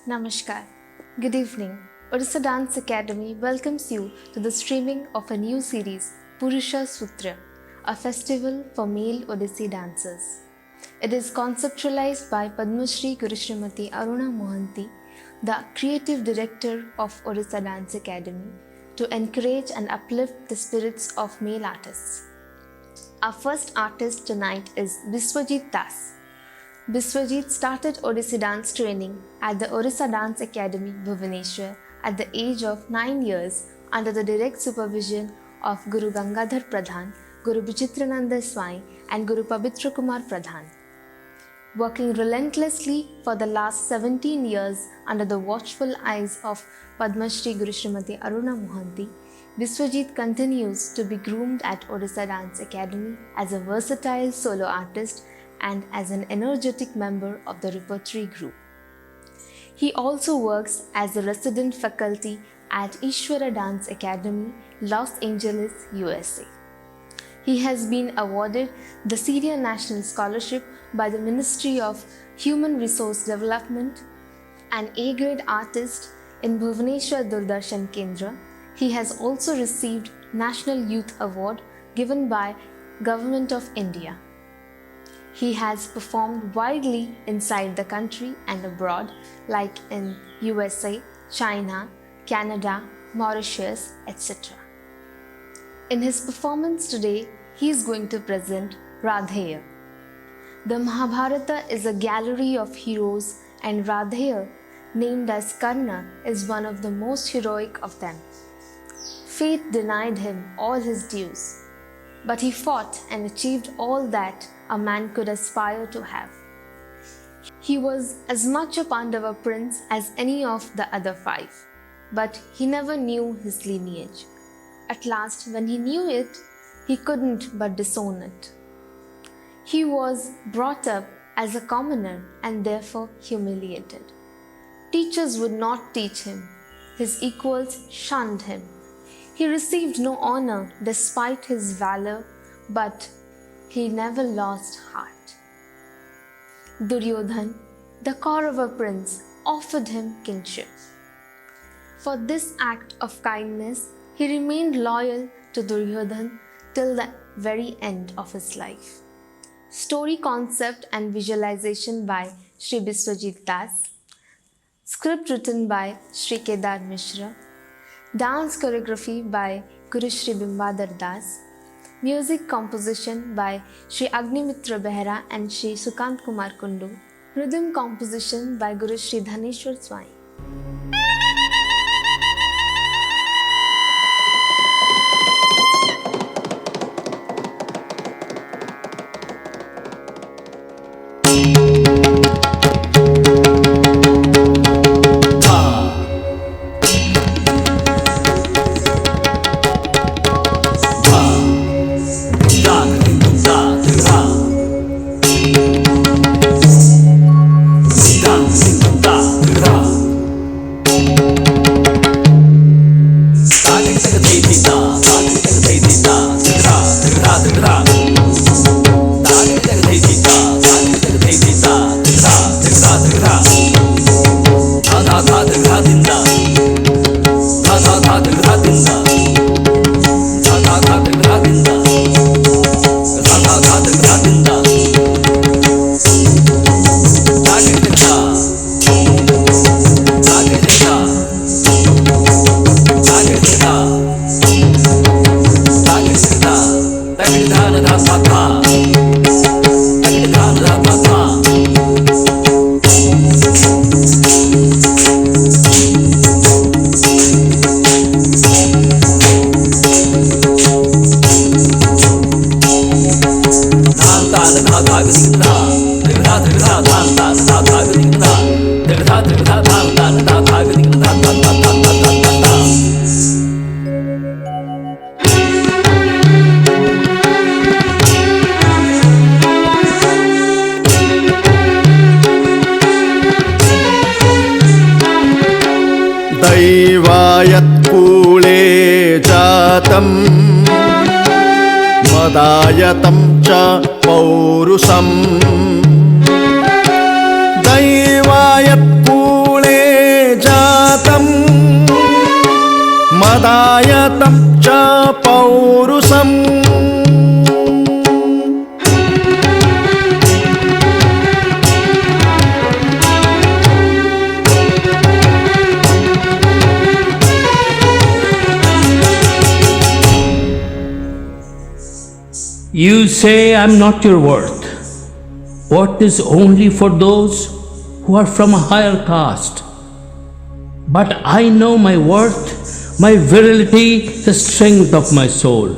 Namaskar. Good evening. Odisha Dance Academy welcomes you to the streaming of a new series, Purusha Sutra, a festival for male Odissi dancers. It is conceptualized by Padma Shri Guru Srimati Aruna Mohanty, the creative director of Odisha Dance Academy, to encourage and uplift the spirits of male artists. Our first artist tonight is Biswajit Das. Biswajit started Odissi dance training at the Odisha Dance Academy, Bhubaneswar, at the age of 9 years under the direct supervision of Guru Gangadhar Pradhan, Guru Vichitrananda Swami, and Guru Pabitra Kumar Pradhan. Working relentlessly for the last 17 years under the watchful eyes of Padma Shri Guru Srimati Aruna Mohanty, Biswajit continues to be groomed at Odisha Dance Academy as a versatile solo artist and as an energetic member of the repertory group. He also works as a resident faculty at Ishwara Dance Academy, Los Angeles, USA. He has been awarded the Senior National Scholarship by the Ministry of Human Resource Development, an A-grade artist in Bhubaneswar Doordarshan Kendra. He has also received National Youth Award given by Government of India. He has performed widely inside the country and abroad, like in USA, China, Canada, Mauritius, etc. In his performance today, he is going to present Radheya. The Mahabharata is a gallery of heroes, and Radheya, named as Karna, is one of the most heroic of them. Fate denied him all his dues, but he fought and achieved all that a man could aspire to have. He was as much a Pandava prince as any of the other 5, but he never knew his lineage. At last, when he knew it, he couldn't but disown it. He was brought up as a commoner and therefore humiliated. Teachers would not teach him. His equals shunned him. He received no honor despite his valor, but he never lost heart. Duryodhan, the Kaurava prince, offered him kingship. For this act of kindness, he remained loyal to Duryodhan till the very end of his life. Story concept and visualization by Sri Biswajit Das. Script written by Sri Kedar Mishra. Dance choreography by Guru Sri Bimbadar Das. Music composition by Sri Agnimitra Behera and Sri Sukant Kumar Kundu. Rhythm composition by Guru Sri Dhaneshwar Swami. दैवायत्कूले जातं मदायतं च पौरुषम् दैवायत्कूले जातं मदायतं च पौरुषम् You say I'm not your worth. Worth is only for those who are from a higher caste. But I know my worth, my virility, the strength of my soul.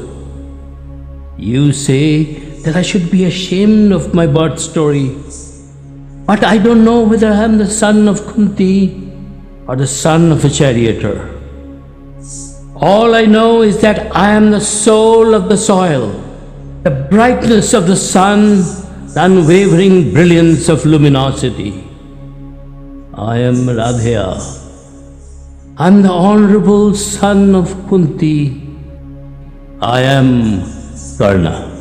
You say that I should be ashamed of my birth story. But I don't know whether I am the son of Kunti or the son of a charioteer. All I know is that I am the soul of the soil, the brightness of the sun, the unwavering brilliance of luminosity. I am Radheya. I am the honorable son of Kunti. I am Karna.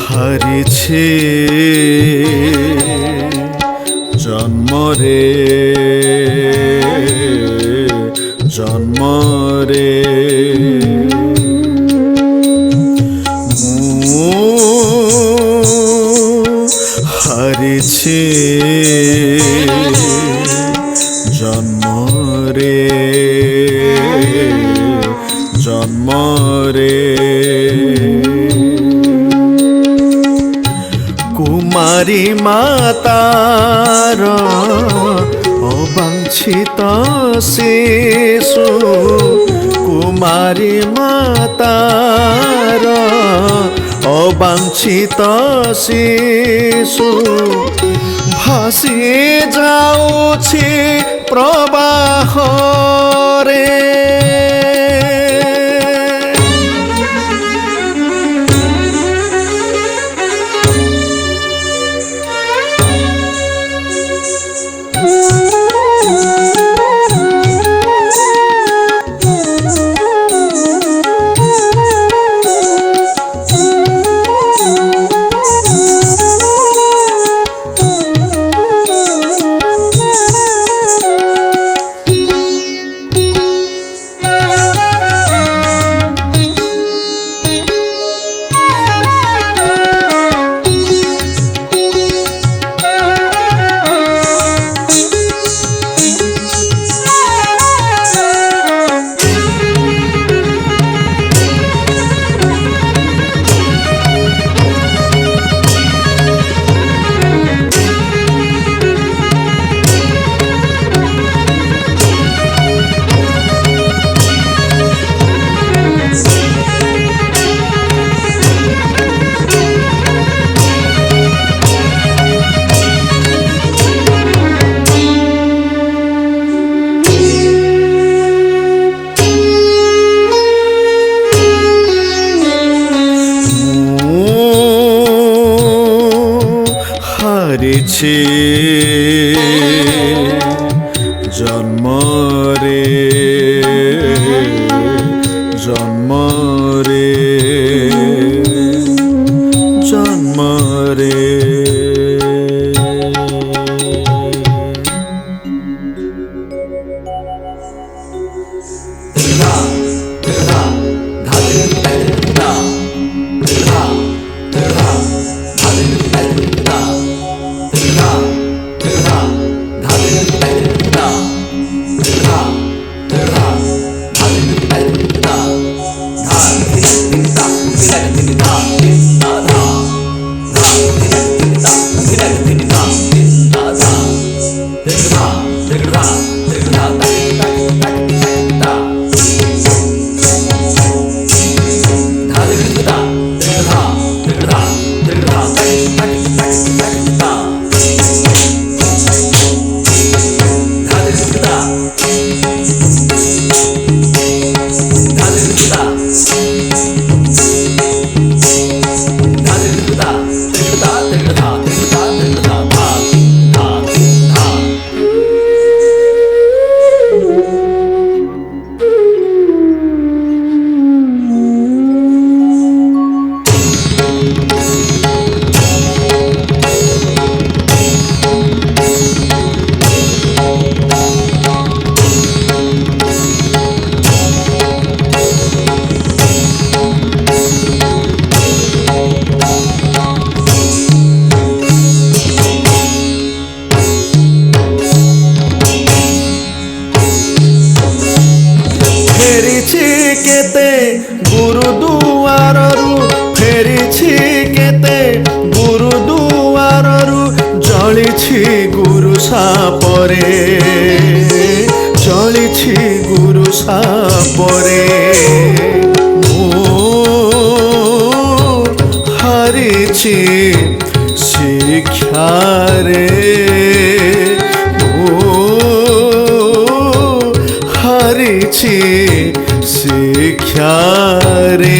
হারিছে জন্মরে জন্মরে হারিছে জন্মরে জন্মরে কুমারী মাতার অবাঞ্ছিত শিশু কুমারী মাতার অবাঞ্ছিত শিশু ভাসি যাଉଛି প্রবাহরে ଧରିଛି ଜନ୍ମରେ ଜନ୍ମରେ ଜନ୍ମରେ କେତେ ଗୁରୁଦୁଆରରୁ ଫେରିଛି କେତେ ଗୁରୁଦୁଆରରୁ ଜଳିଛି ଗୁରୁ ସାପରେ ଜଳିଛି ଗୁରୁ ସାପରେ ମୁଁ ହାରିଛି ଶିକ୍ଷାରେ ହାରିଛି ଶିକ୍ଷାରେ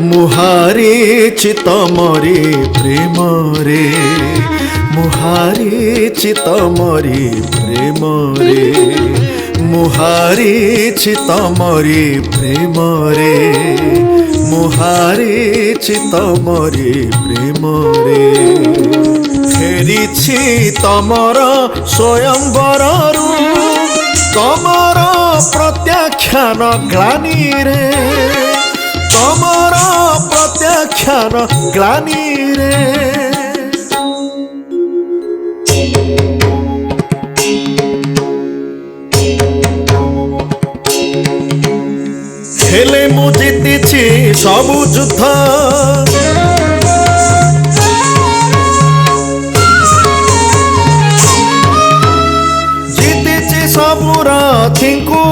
मुहारिछि तमरी प्रेमरे मुहारिछि तमरी प्रेमरे मुहारिछि तमरी प्रेमरे मुहारिछि तमरी प्रेमरे फेरिछि तमर स्वयंवररु तमर प्रत्याख्यान ग्लानि रे तमर प्रत्याख्यान ग्लानि रे हेले मु जीतिछि सबु युद्ध जीतिछि सबु रथिंकु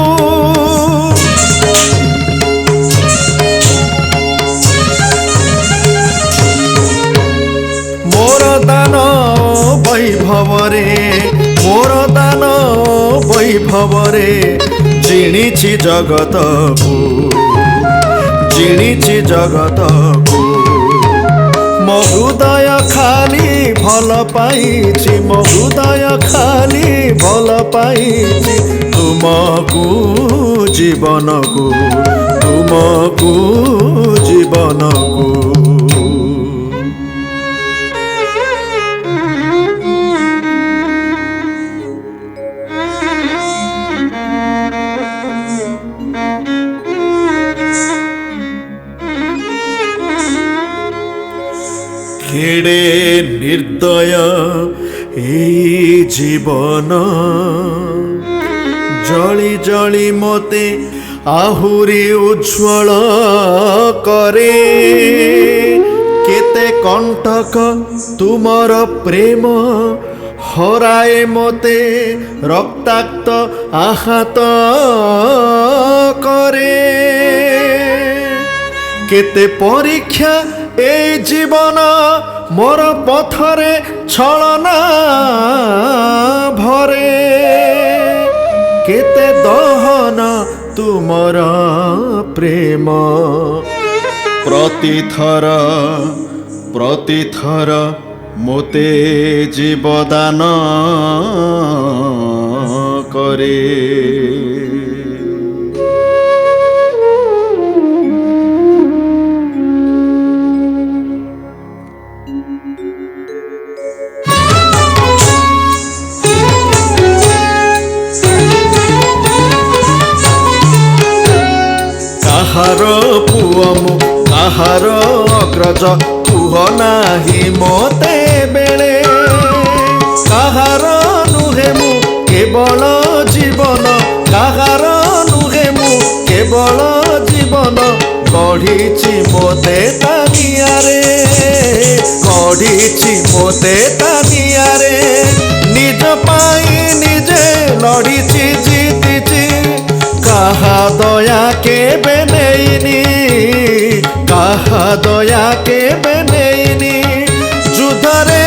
मोर दान वैभवरे जिणिछि जगतकु जिणिछि जगतकु मो हृदय खाली भल पाइछि मो हृदय खाली भल पाइछि तुमकु जीवनकु तुमकु जीवनकु କେଡ଼େ ନିର୍ଦ୍ଦୟ ଏଇ ଜୀବନ ଜଳି ଜଳି ମୋତେ ଆହୁରି ଉଜ୍ଜ୍ୱଳ କରେ କେତେ କଣ୍ଟକ ତୁମର ପ୍ରେମ ହରାଏ ମୋତେ ରକ୍ତାକ୍ତ ଆଘାତ କରେ କେତେ ପରୀକ୍ଷା এই জীবন মোর পথরে ছলনা ভরে কেতে দহন তুমর প্রেম প্রতিথর মোতে জীবদান করে কাহার পুଅ ମୁଁ কাহার অগ্রজ কুহ ନାହିଁ ମୋତେ বেলে কাহার নুহে ମୁଁ কেবল জীবন কাহার নুহে ମୁଁ কেবল জীবন গঢ়িছি ମୋତେ তানিয়ারে গঢ়িছি ମୋତେ তানিয়ারে নিজ পাই নিজে লড়িছি জিতিছি কাহা দয়া কেবে নেইনি কাহা দয়া কেবে নেইনি যুদ্ধরে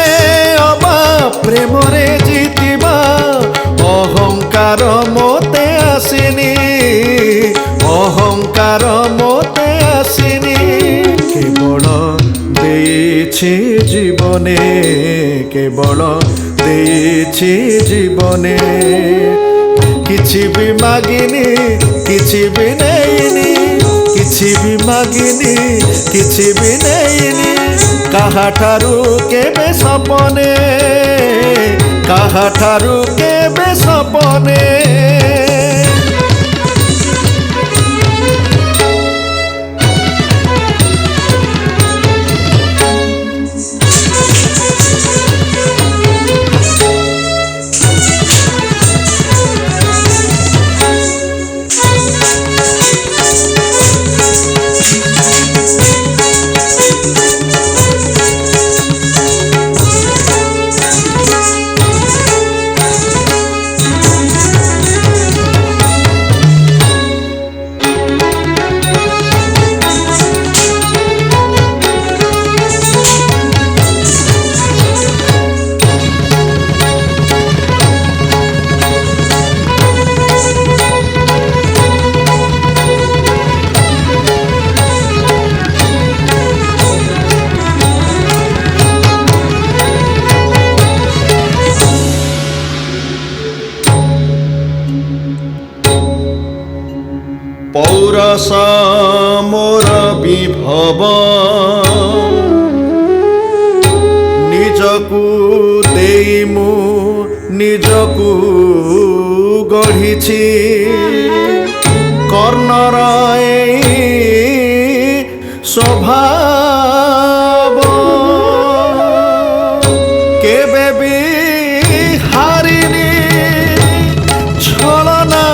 অবা প্রেমরে জিতিবা অহংকার মোতে আসিনি অহংকার মোতে আসিনি কেবল ଦେଇଛି জীবনে কেবল ଦେଇଛି জীবনে କିଛି ବି ମାଗିନି କିଛି ବି ନେଇନି କିଛି ବି ମାଗିନି କିଛି ବି ନେଇନି କାହାଠାରୁ କେବେ ସପନେ କାହାଠାରୁ କେବେ ସପନେ পৌরস মোর বিভব নিজকু দেই মু নিজকু গঢ়িছি কর্ণর এই স্বভাব কেবে বি হারিনি ছলনা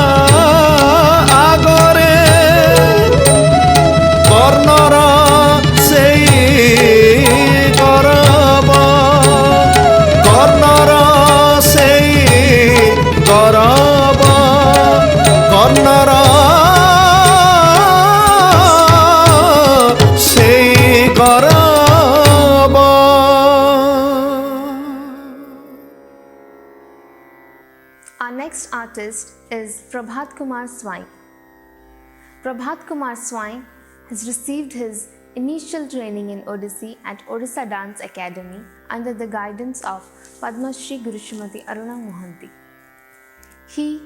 Our next artist is Prabhat Kumar Swain. Prabhat Kumar Swain has received his initial training in Odissi at Odisha Dance Academy under the guidance of Padma Shri Guru Srimati Aruna Mohanty. He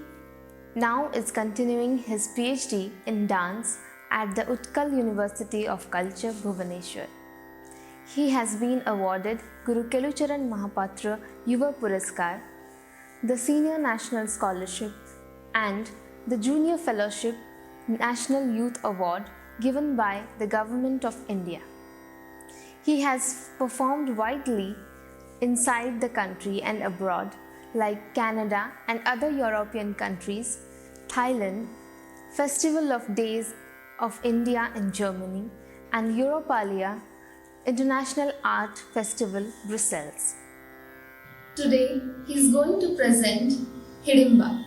now is continuing his PhD in dance at the Utkal University of Culture, Bhubaneswar. He has been awarded Guru Kelucharan Mahapatra Yuva Puraskar, the Senior National Scholarship and the Junior Fellowship National Youth Award given by the Government of India. He has performed widely inside the country and abroad, like Canada and other European countries, Thailand, Festival of Days of India and Germany, and Europalia International Art Festival, Brussels. Today, he is going to present Hidimba,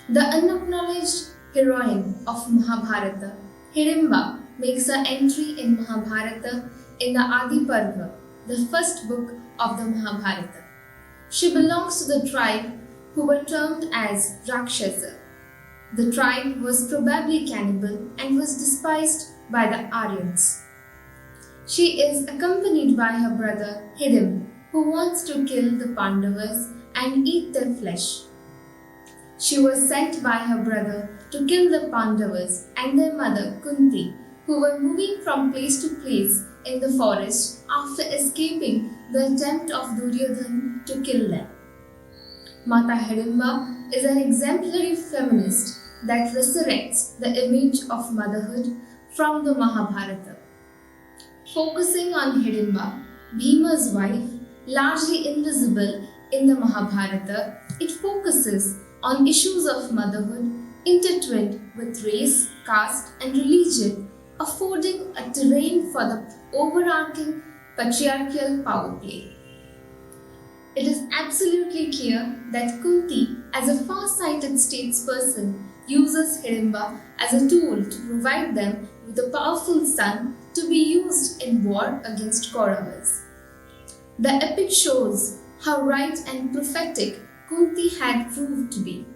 the unacknowledged heroine of Mahabharata. Hidimba makes her entry in Mahabharata in the Adi Parva, the first book of the Mahabharata. She belongs to the tribe who were termed as Rakshasa. The tribe was probably cannibal and was despised by the Aryans. She is accompanied by her brother Hidim, who wants to kill the Pandavas and eat their flesh. She was sent by her brother to kill the Pandavas and their mother Kunti, who were moving from place to place in the forest after escaping the attempt of Duryodhan to kill them. Mata Hidimba is an exemplary feminist that resurrects the image of motherhood from the Mahabharata. Focusing on Hidimba, Bhima's wife, largely invisible in the Mahabharata, it focuses on issues of motherhood intertwined with race, caste, and religion, affording a terrain for the overarching patriarchal power play. It is absolutely clear that Kunti, as a far-sighted statesperson, uses Hidimba as a tool to provide them with a powerful son to be used in war against Kauravas. The epic shows how right and prophetic Kunti had proved to be.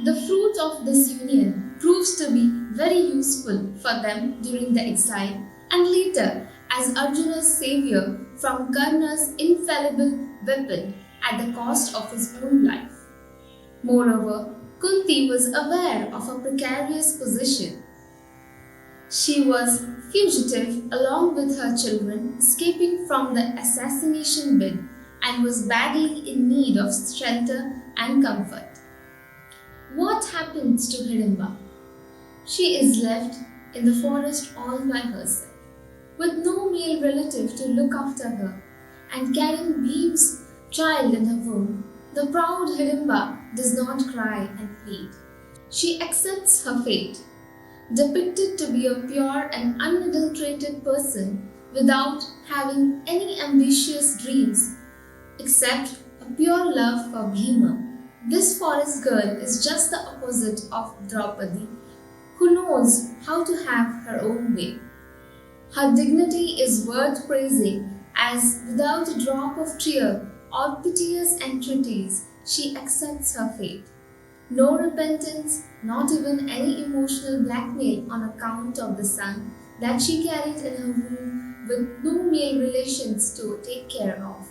The fruit of this union proves to be very useful for them during the exile and later as Arjuna's savior from Karna's infallible weapon at the cost of his own life. Moreover, Kunti was aware of a precarious position. She was fugitive along with her children, escaping from the assassination bid, and was badly in need of shelter and comfort. What happens to Hidimba? She is left in the forest all by herself, with no male relative to look after her, and carrying Bhim's child in her womb. The proud Hidimba does not cry and plead. She accepts her fate, depicted to be a pure and unadulterated person without having any ambitious dreams except a pure love for Bhima. This forest girl is just the opposite of Draupadi, who knows how to have her own way. Her dignity is worth praising, as without a drop of tear or piteous entreaties, she accepts her fate. No repentance, not even any emotional blackmail on account of the son that she carried in her womb with no male relations to take care of.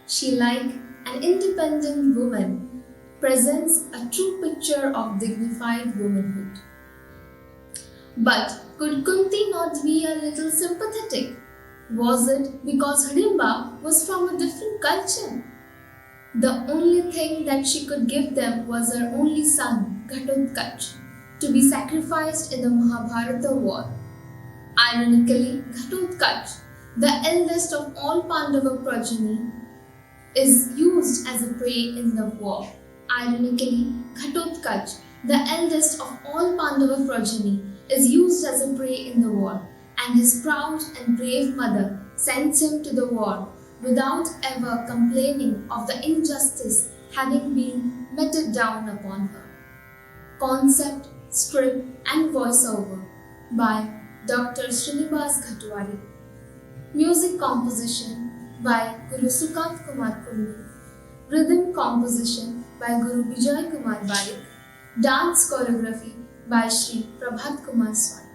She, like an independent woman, presents a true picture of dignified womanhood. But could Kunti not be a little sympathetic? Was it because Hidimba was from a different culture? The only thing that she could give them was her only son, Ghatotkacha, to be sacrificed in the Mahabharata war. Ironically, Ghatotkacha, the eldest of all Pandava progeny, is used as a prey in the war. Ironically, Ghatotkacha, the eldest of all Pandava progeny, is used as a prey in the war, and his proud and brave mother sends him to the war without ever complaining of the injustice having been meted down upon her. Concept, script and voiceover by Dr. Srinivas Ghatwari. Music composition by Guru Sukant Kumar Kundu. Rhythm composition by Guru Vijay Kumar Barik. Dance choreography by Shri Prabhat Kumar Swami.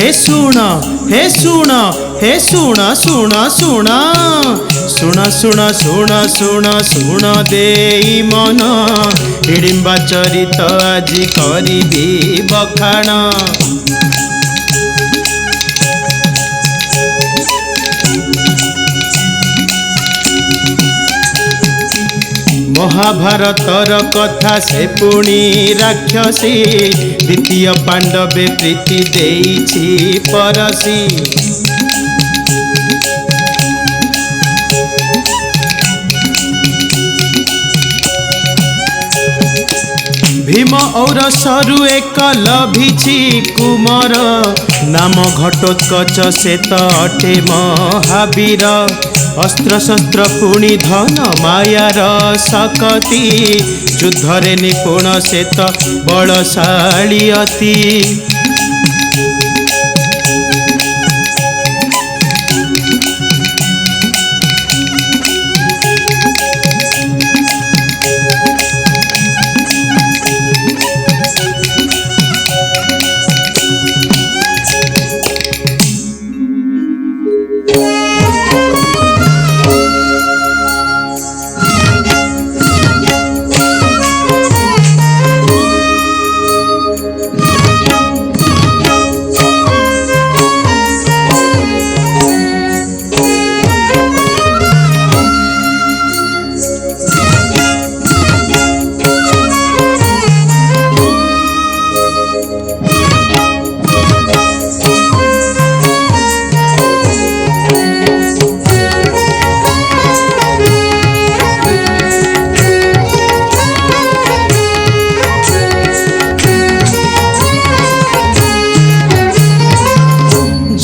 हे सुण हे सुण हे सुण सुण सुण सुण सुण सुण सुण सुण देई मन हिडिम्बा चरित आजि करिबी बखाण महाभारतर कथा से पुणी राक्षसी द्वितीय पांडवे प्रीति देइछि परसी भीम और सरु एक लभिछि कुमर नाम घटोत्कच से तो अटे महावीर अस्त्र शस्त्र पुणी धन मायार सकती युद्धरे निपुण से तो बलशाली अति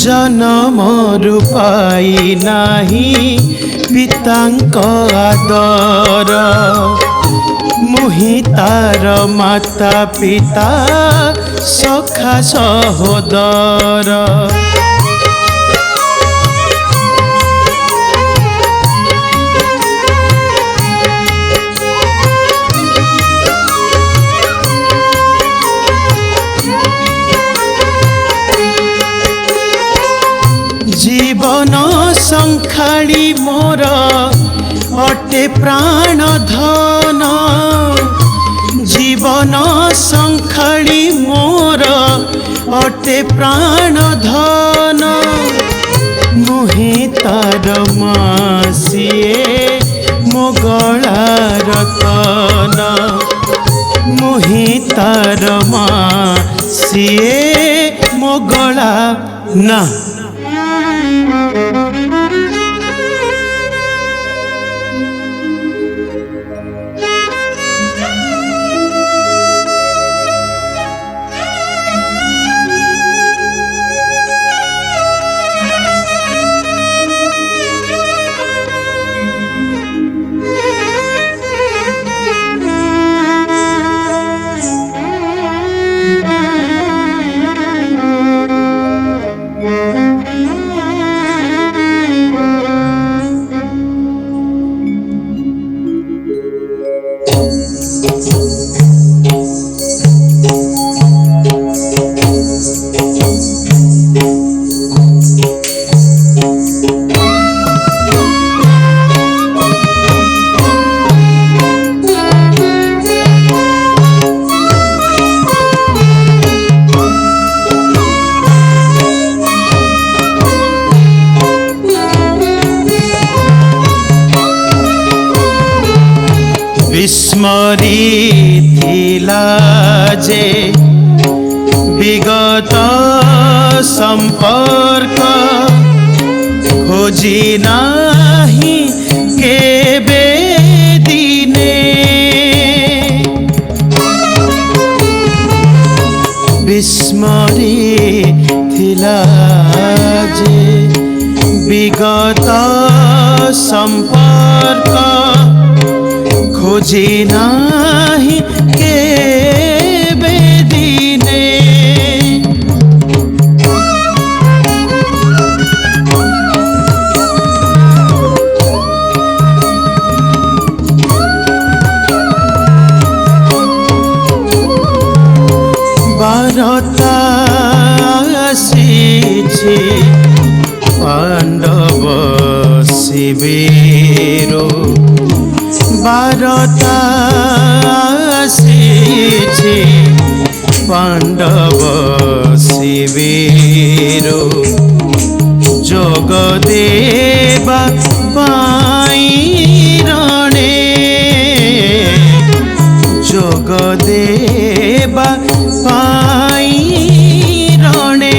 जन्म रूपाई नाही पितांक आदर मुहि तार माता पिता सखा सहोदर जीवन संखाड़ी मोर अटे प्राण धन जीवन संखाड़ी मोर अटे प्राण धन मुहि तार मासिए मो गला रतन मुहि तार मासिए मो गला ना विस्मरिथिला जे विगत संपर्क खोजी नाही केबे दिने विस्मरिथिला जे विगत संपर्क खोजी नाही केबे दिने बारता आसी ବାରତା ଆସିଛି ପାଣ୍ଡବ ଶିବିରୁ ଯୋଗ ଦେବା ପାଇଁ ରଣେ ଯୋଗ ଦେବା ପାଇଁ ରଣେ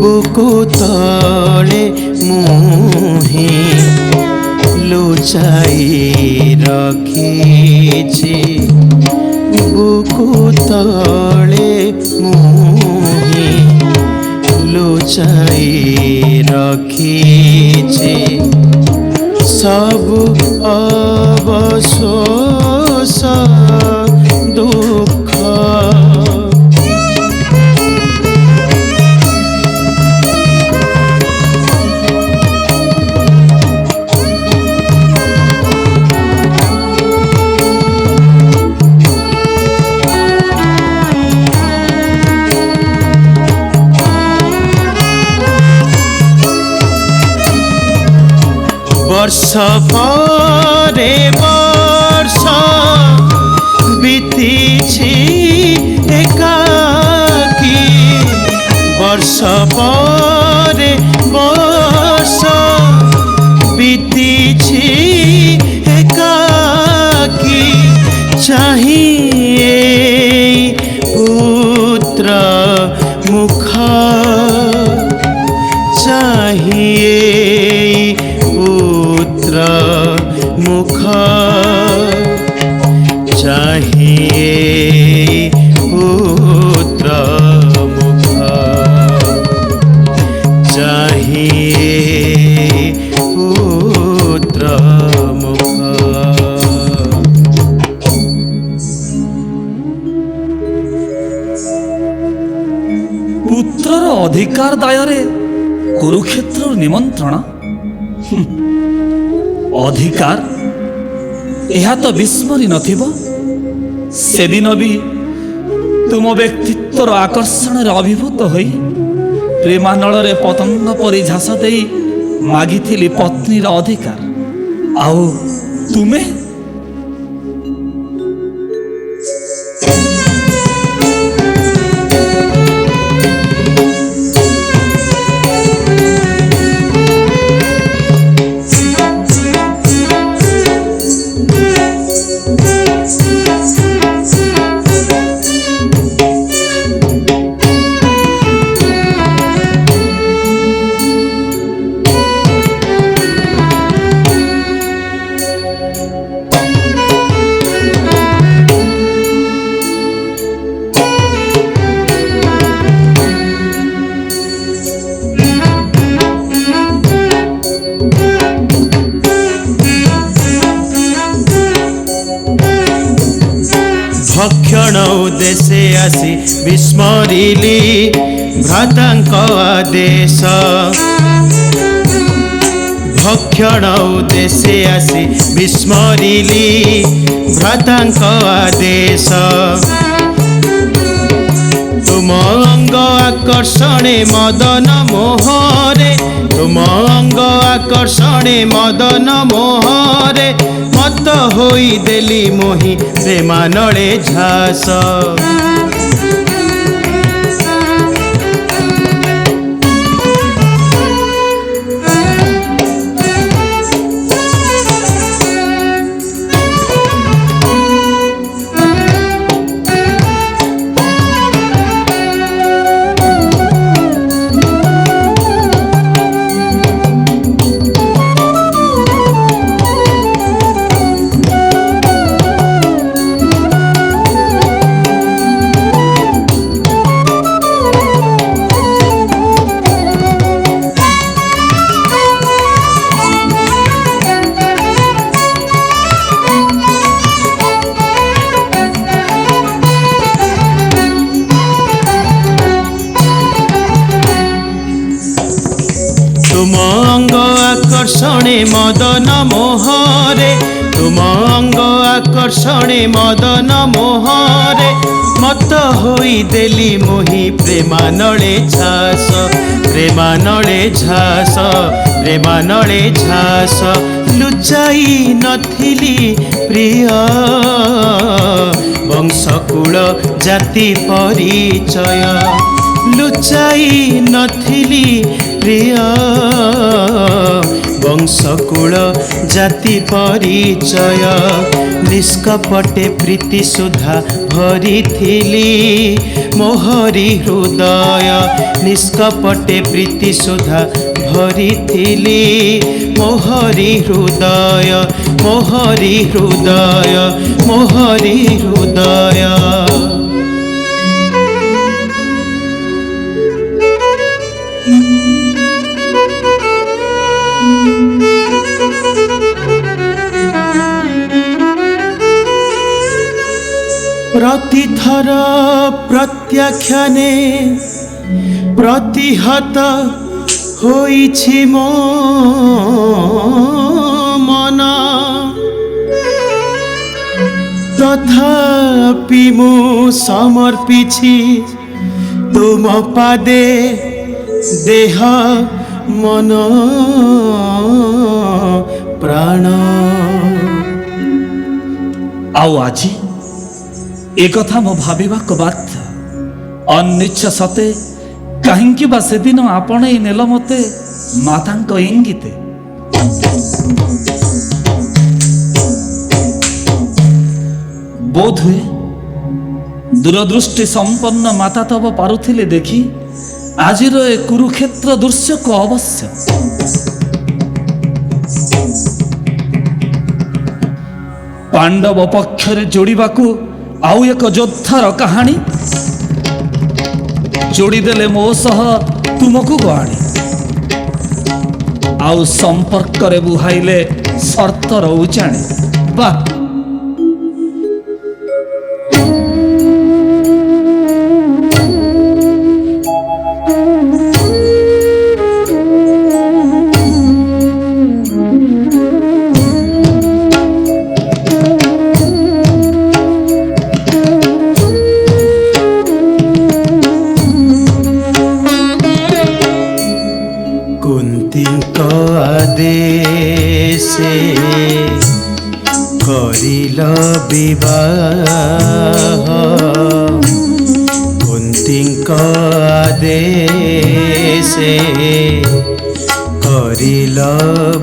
ବୁକୁ ତଳେ ମୁହିଁ ଲୁଚାଇ ରଖିଛି ବୁକୁ ତଳେ ମୁହିଁ ଲୁଚାଇ ରଖିଛି ସବୁ ଅବଶୋଷ ଦୁଃଖ ବର୍ଷ ପରେ ବର୍ଷ ବିତିଛି ଏକାକୀ ବର୍ଷ ପରେ ବର୍ଷ ବିତିଛି ଏକାକୀ ଚାହିଁ ପୁତ୍ର ମୁଖ ଚାହିଁ पुत्र मुख चाहिए पुत्र मुख चाहिए पुत्र मुख पुत्रर अधिकार दायरे कुरुक्षेत्र निमंत्रण अधिकार यह तो विस्मरी नथिब से दिन भी तुम व्यक्तित्वर आकर्षण अभिभूत होई प्रेमानल रे पतंग परि झास दे मागिथिली पत्नीर अधिकार आउ तुमे भक्षण उद्देश्य आसी विस्मरिली भ्रातांक आदेश भक्षण उद्देश्य आसी विस्मरिली भ्रातांक आदेश तुम अंग आकर्षणे मदन मोहरे तुम अंग आकर्षणे मदन मोहरे मत होई देली मोहि प्रेमानले झास तुम अंग आकर्षणे मदन मोहरे तुम अंग आकर्षणे मदन मोहरे मत होई देली मोहि प्रेमानळे झास प्रेमानळे झास प्रेमानळे झास लुचाई नथिली प्रिय वंशकूल जाति परिचय लुचाई नथिली प्रिय वंशकूल जाति परिचय निष्कपटे प्रीति सुधा भरिथिली मोहरी हृदय निष्कपटे प्रीति सुधा भरिथिली मोहरी हृदय मोहरी हृदय मोहरी हृदय प्रतिथर प्रत्याख्याने प्रतिहत होइछि मो मन तथापि मु समर्पिछि तुम पादे देह मन प्राण आओ आजी एक कथा मो भाविबाक बाध्य अनिच्छ सते कहीं बा से दिन आपण नेल मते मातांक इंगिते बोध हुए दूरदृष्टि संपन्न माता तब पारुथिले देखी आजिर ए कुरुक्षेत्र दृश्य को अवश्य पांडव पक्षरे जोड़िबाकू आउ एक योद्धार कहानी जोड़ीदेले मो सह तुमको गवाणी आउ संपर्क रे बुहाइले शर्त रहुचाणे वाह आदेशे करिल विवाह कुन्तींक आदेशे करिल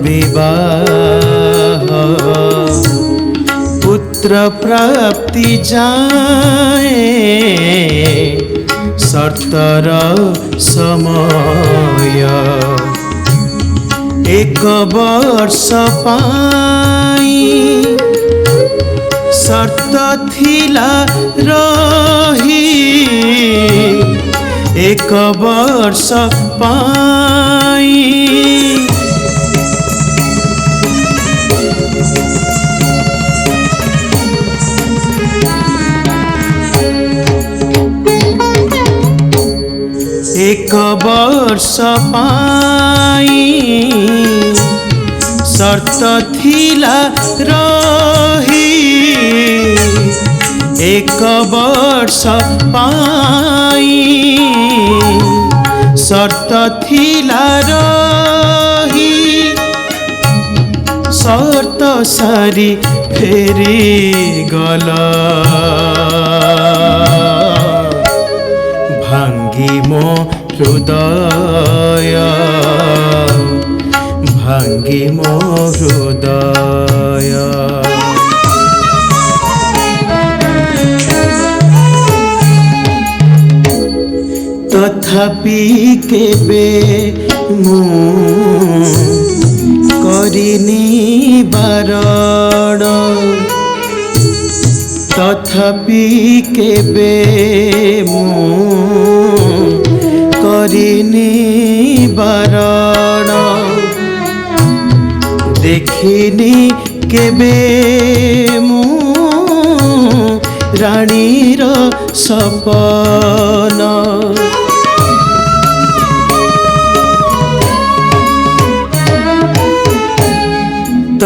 विवाह पुत्र प्राप्ति जाए शर्तर समय एक वर्ष पाई शर्त थिला रही एक वर्ष पाई एक वर्ष पाई शर्त थिला रही एक वर्ष पाई शर्त थिला रही शर्त सारी फेरी गला भांगी मो हृदय भांगी मो हृदय तथापि केबे मु करिनी बारण तथापि केबे मु करिनी बारण देखिनी केबे मु रानीर सपन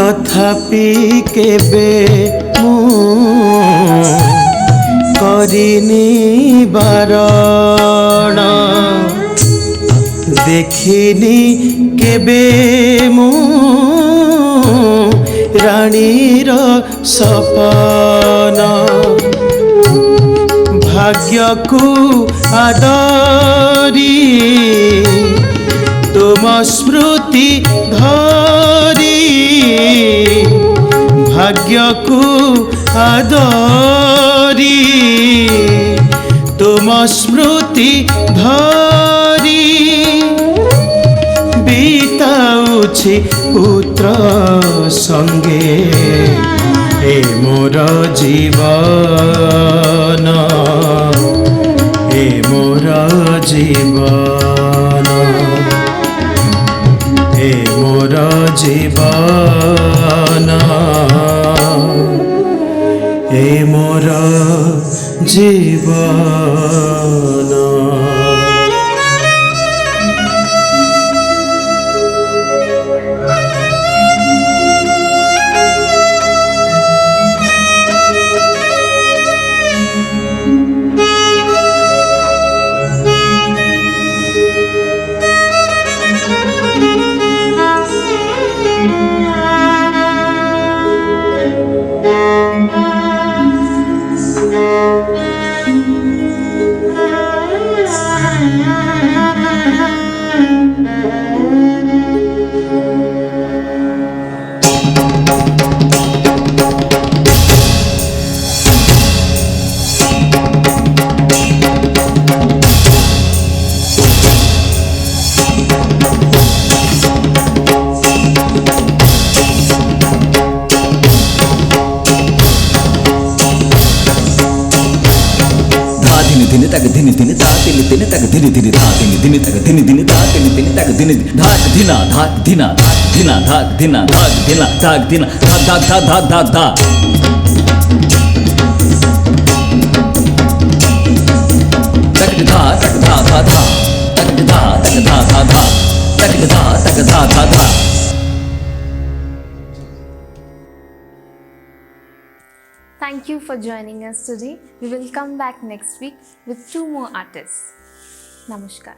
तथापि केबे मु करिनी बारण देखिनी केबे मु रानीर सपन भाग्य को आदरी तुम स्मृति धरी भाग्य को आदरी तुम स्मृति धरी बीताउछि पुत्र संगे ए मोर जीवन ए मोर जीवन ए मोर जीवन ए मोर जीवन धिनि तक धिनि धिनि ता तिनि तिनि तक धिनि धिनि ता तिनि धिनि तक धिनि धिनि ता तिनि तिनि तक धिनि धाक धिना धाक धिना धाक धिना धाक धिना धाक धिना धाक धिना धाक धाक धाक धाक धाक धाक तक धा तक धा धा धा तक धा तक धा धा धा तक धा तक धा धा धा. Thank you for joining us today. We will come back next week with 2 more artists. Namaskar.